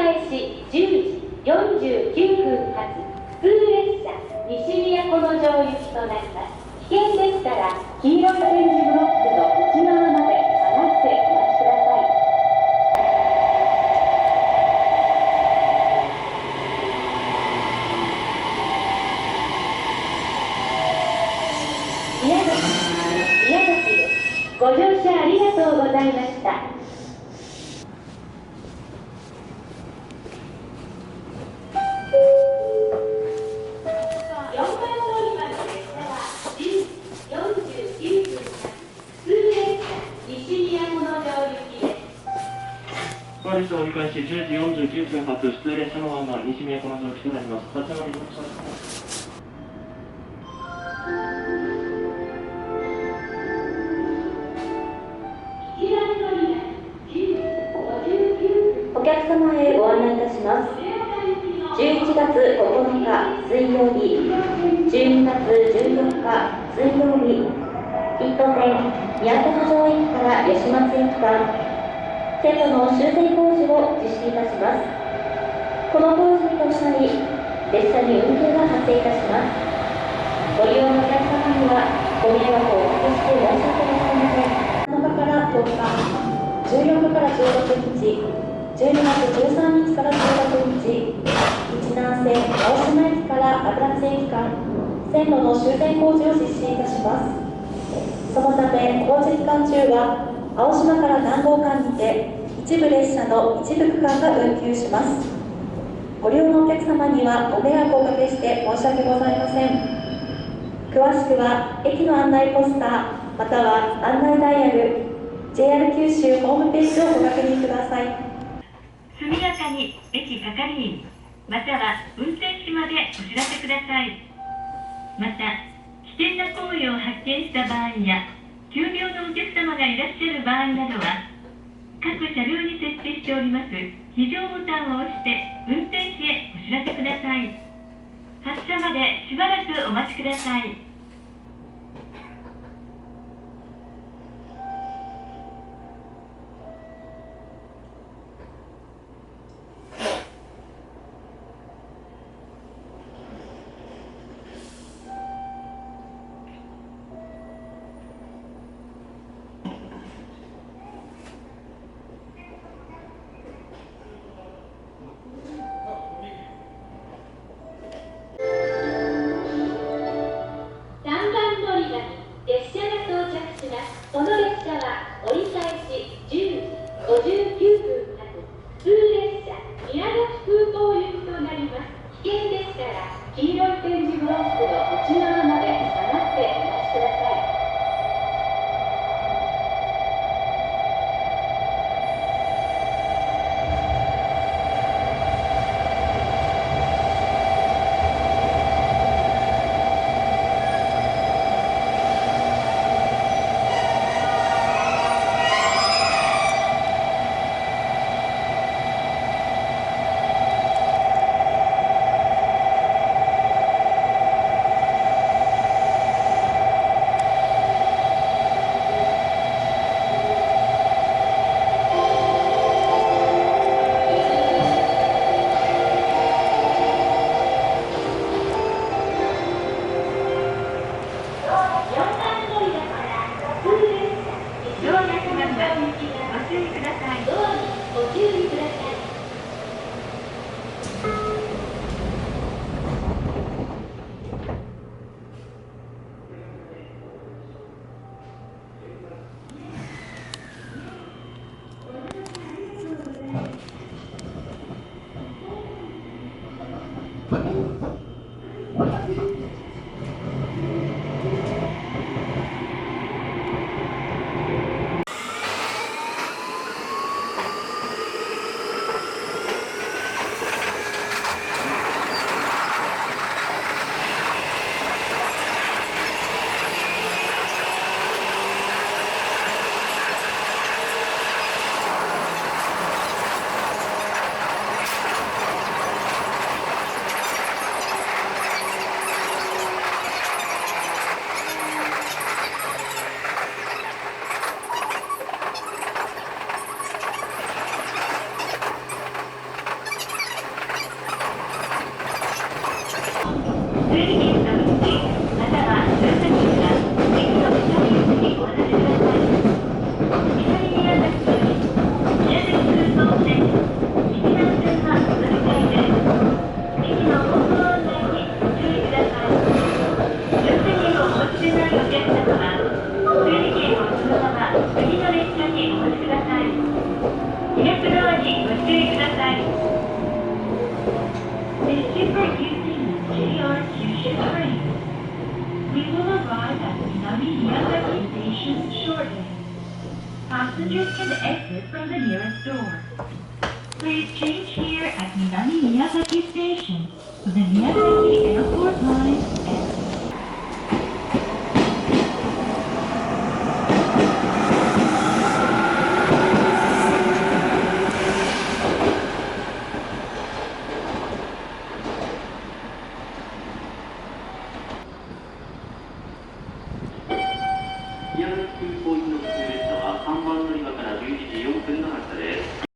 返し10時49分発普通列車西都城行きとなります。危険でしたら黄色い点字ブロックの内側まで下がってお待ちください。宮崎です。ご乗車ありがとうございました。本日折り返し10時49分発普通列車のまま西都城行きとなります。立ち上がりました。お客様へご案内いたします。11月9日水曜日、12月14日水曜日、1都線宮古城駅から吉松駅間、線路の修正工事を実施いたします。この工事に伴い、列車に運休が発生いたします。ご利用のお客様にはご迷惑をおかけして申し訳ございません。7日から10日、14日から16日、12月13日から16日、日南線青島駅から油津駅間、線路の修繕工事を実施いたします。そのため、工事期間中は、青島から南郷間にて、一部列車の一部区間が運休します。ご利用のお客様にはご迷惑をおかけして申し訳ございません。詳しくは、駅の案内ポスター、または案内ダイヤル、JR 九州ホームページをご確認ください。速やかに駅係員または運転士までお知らせください。また危険な行為を発見した場合や急病のお客様がいらっしゃる場合などは各車両に設置しております非常ボタンを押して運転士へお知らせください。発車までしばらくお待ちください。この列車は折り返し10時59分発普通列車宮崎空港行きとなります。危険でしたら黄色い点字ブロックの内側まで下がってお待ちください。you for using the JR Kyushu train. We will arrive at Minami Miyazaki Station shortly. Passengers can exit from the nearest door. Please change here at Minami Miyazaki Station for the Miyazaki Airport Line exit. 宮崎空港行きの普通列車は3番乗り場から11時4分の発車です。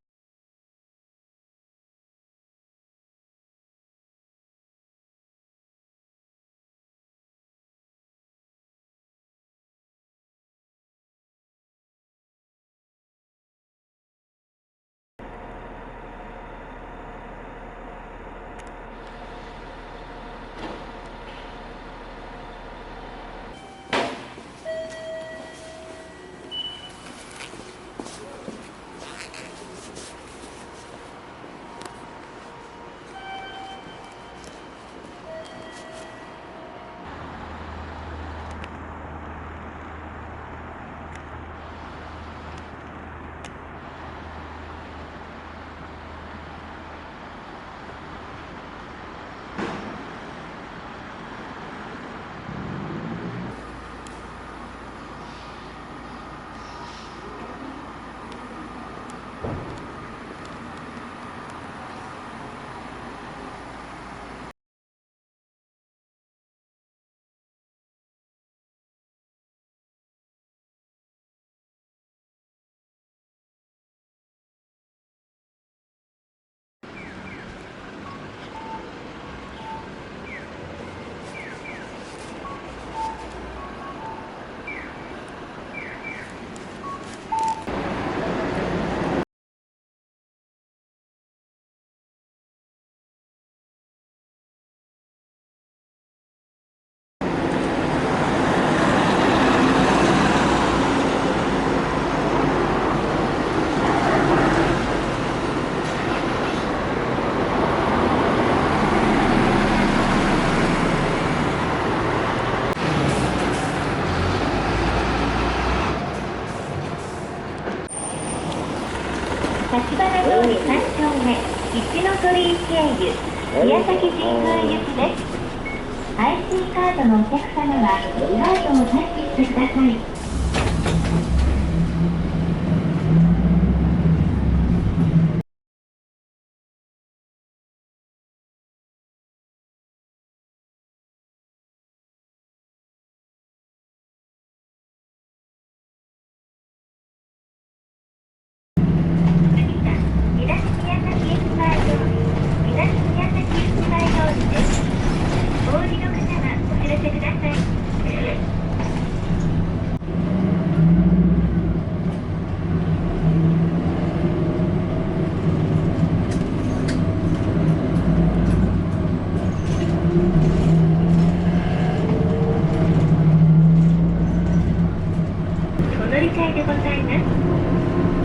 立花通り3丁目一の鳥居経由宮崎神宮行きです。 IC カードのお客様はカードをタッチしてください。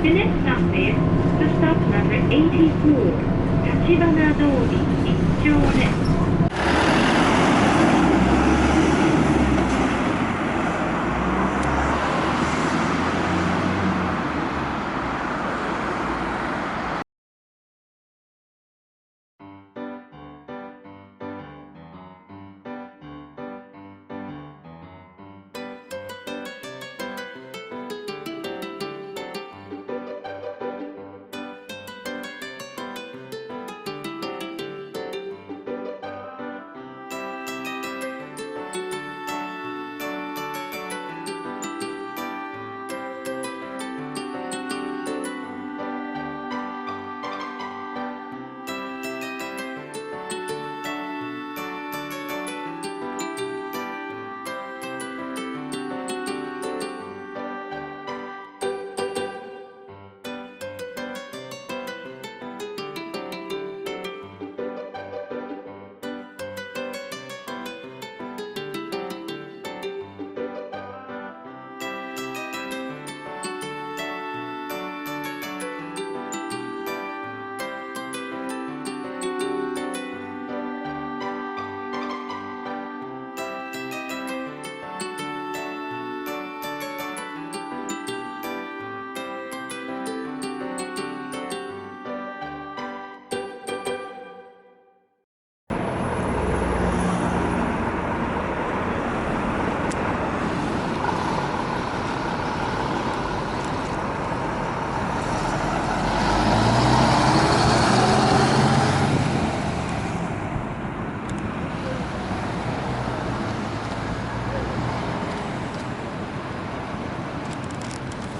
The next stop is the stop number 84, 立花通り1丁目。